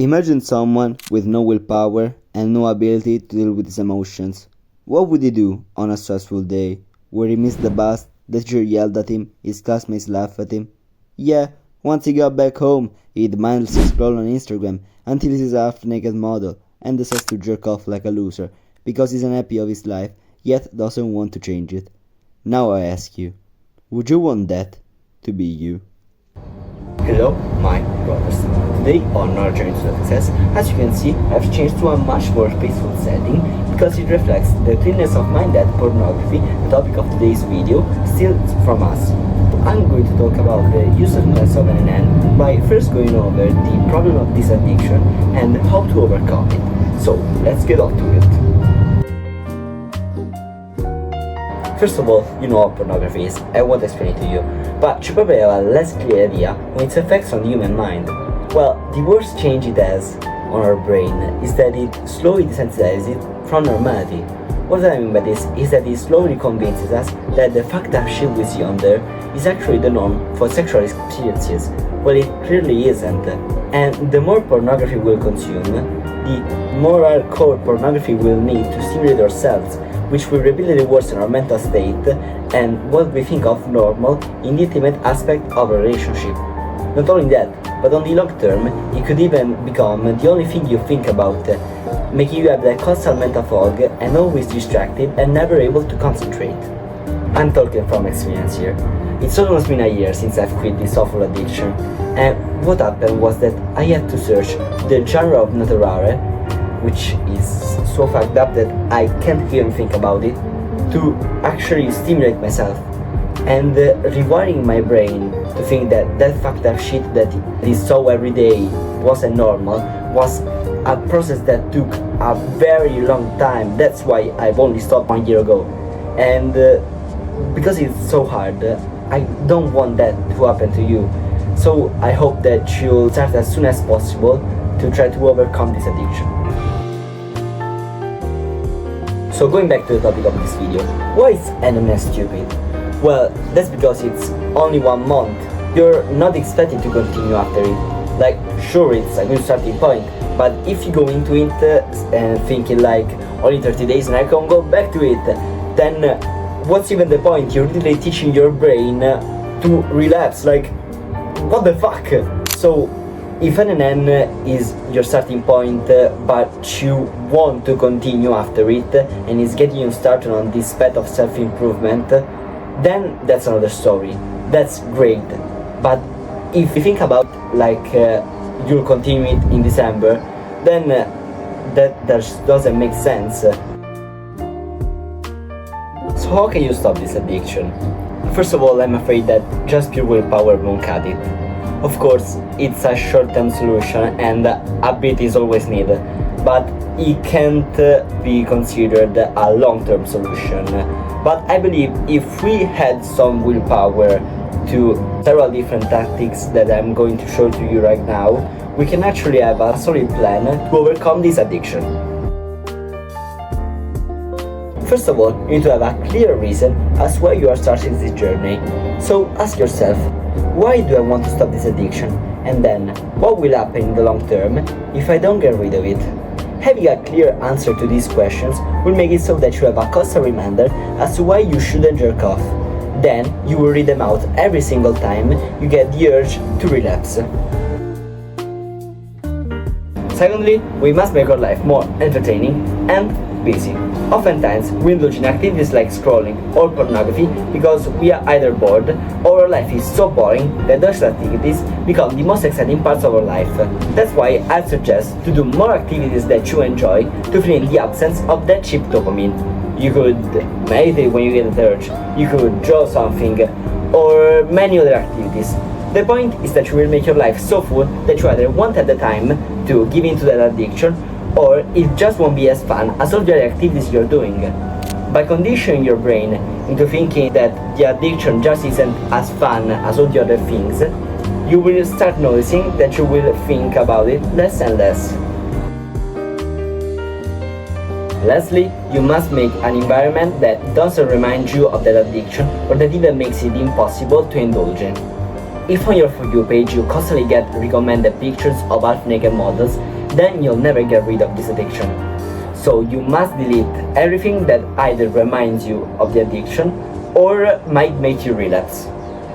Imagine someone with no willpower and no ability to deal with his emotions. What would he do on a stressful day, where he missed the bus, the teacher yelled at him, his classmates laughed at him? Yeah, once he got back home, he'd mindlessly scroll on Instagram until he sees a half-naked model and decides to jerk off like a loser because he's unhappy of his life, yet doesn't want to change it. Now I ask you, would you want that to be you? Hello, my brothers. Today on our journey to success, as you can see, I've changed to a much more peaceful setting because it reflects the cleanness of mind that pornography, the topic of today's video, steals from us. I'm going to talk about the usefulness of NNN by first going over the problem of this addiction and how to overcome it. So, let's get on to it. First of all, you know what pornography is, I won't explain it to you, but you probably have a less clear idea on its effects on the human mind. Well, the worst change it has on our brain is that it slowly desensitizes it from normality. What I mean by this is that it slowly convinces us that the fucked up shit we see on there is actually the norm for sexual experiences. Well, it clearly isn't. And the more pornography we'll consume, the more hardcore pornography we'll need to stimulate ourselves, which will repeatedly worsen our mental state and what we think of normal in the intimate aspect of a relationship. Not only that, but on the long term, it could even become the only thing you think about, making you have that constant mental fog and always distracted and never able to concentrate. I'm talking from experience here. It's almost been a year since I've quit this awful addiction, and what happened was that I had to search the genre of naturale, which is so fucked up that I can't even think about it, to actually stimulate myself. And rewiring my brain to think that that fucked up shit that is so everyday wasn't normal was a process that took a very long time. That's why I've only stopped 1 year ago. And because it's so hard, I don't want that to happen to you. So I hope that you'll start as soon as possible to try to overcome this addiction. So going back to the topic of this video, why is NNN stupid? Well, that's because it's only 1 month. You're not expected to continue after it. Like, sure, it's a good starting point, but if you go into it and thinking like, only 30 days and I can go back to it, then what's even the point? You're literally teaching your brain to relapse, like, what the fuck? So, if NNN is your starting point, but you want to continue after it, and it's getting you started on this path of self-improvement, then that's another story. That's great. But if you think about, like, you'll continue it in December, then that just doesn't make sense. So how can you stop this addiction? First of all, I'm afraid that just pure willpower won't cut it. Of course, it's a short-term solution and a bit is always needed, but it can't be considered a long-term solution. But I believe if we had some willpower to several different tactics that I'm going to show to you right now, we can actually have a solid plan to overcome this addiction. First of all, you need to have a clear reason as why you are starting this journey. So ask yourself, why do I want to stop this addiction? And then, what will happen in the long term if I don't get rid of it? Having a clear answer to these questions will make it so that you have a constant reminder as to why you shouldn't jerk off. Then, you will read them out every single time you get the urge to relapse. Secondly, we must make our life more entertaining and busy. Oftentimes, we indulge in activities like scrolling or pornography because we are either bored or our life is so boring that those activities become the most exciting parts of our life. That's why I suggest to do more activities that you enjoy to fill in the absence of that cheap dopamine. You could meditate when you get the urge, you could draw something, or many other activities. The point is that you will make your life so full that you either won't have the time to give in to that addiction, or it just won't be as fun as all the other activities you're doing. By conditioning your brain into thinking that the addiction just isn't as fun as all the other things, you will start noticing that you will think about it less and less. Lastly, you must make an environment that doesn't remind you of that addiction or that even makes it impossible to indulge in. If on your For You page you constantly get recommended pictures of half-naked models, then you'll never get rid of this addiction. So you must delete everything that either reminds you of the addiction or might make you relapse.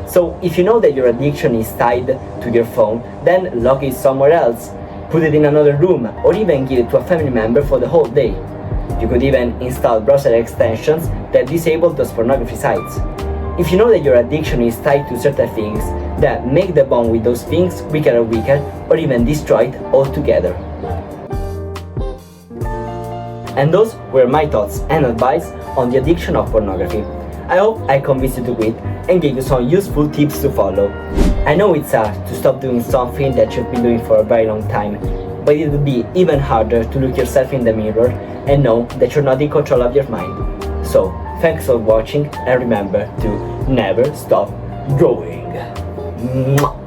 So if you know that your addiction is tied to your phone, then lock it somewhere else, put it in another room, or even give it to a family member for the whole day. You could even install browser extensions that disable those pornography sites. If you know that your addiction is tied to certain things, then make the bond with those things weaker and weaker, or even destroy it altogether. And those were my thoughts and advice on the addiction of pornography. I hope I convinced you to quit and gave you some useful tips to follow. I know it's hard to stop doing something that you've been doing for a very long time, but it would be even harder to look yourself in the mirror and know that you're not in control of your mind. So, thanks for watching, and remember to never stop growing. Mwah.